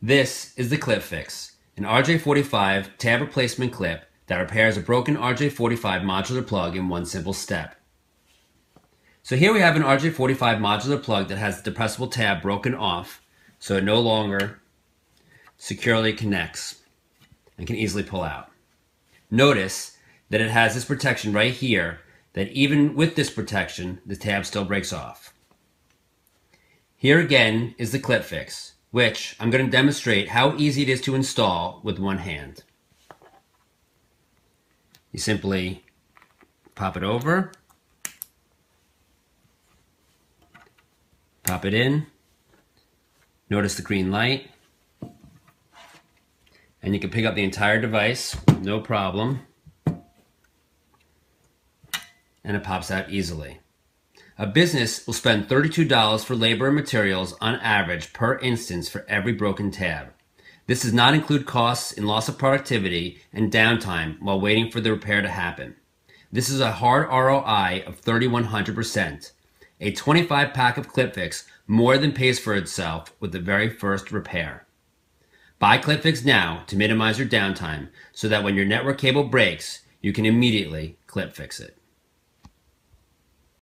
This is the ClipFix, an RJ45 tab replacement clip that repairs a broken RJ45 modular plug in one simple step. So here we have an RJ45 modular plug that has the depressible tab broken off, so it no longer securely connects and can easily pull out. Notice that it has this protection right here, that even with this protection, the tab still breaks off. Here again is the ClipFix, which I'm going to demonstrate how easy it is to install with one hand. You simply pop it over, pop it in, notice the green light, and you can pick up the entire device, no problem, and it pops out easily. A business will spend $32 for labor and materials on average per instance for every broken tab. This does not include costs in loss of productivity and downtime while waiting for the repair to happen. This is a hard ROI of 3,100%. A 25 pack of ClipFix more than pays for itself with the very first repair. Buy ClipFix now to minimize your downtime so that when your network cable breaks, you can immediately ClipFix it.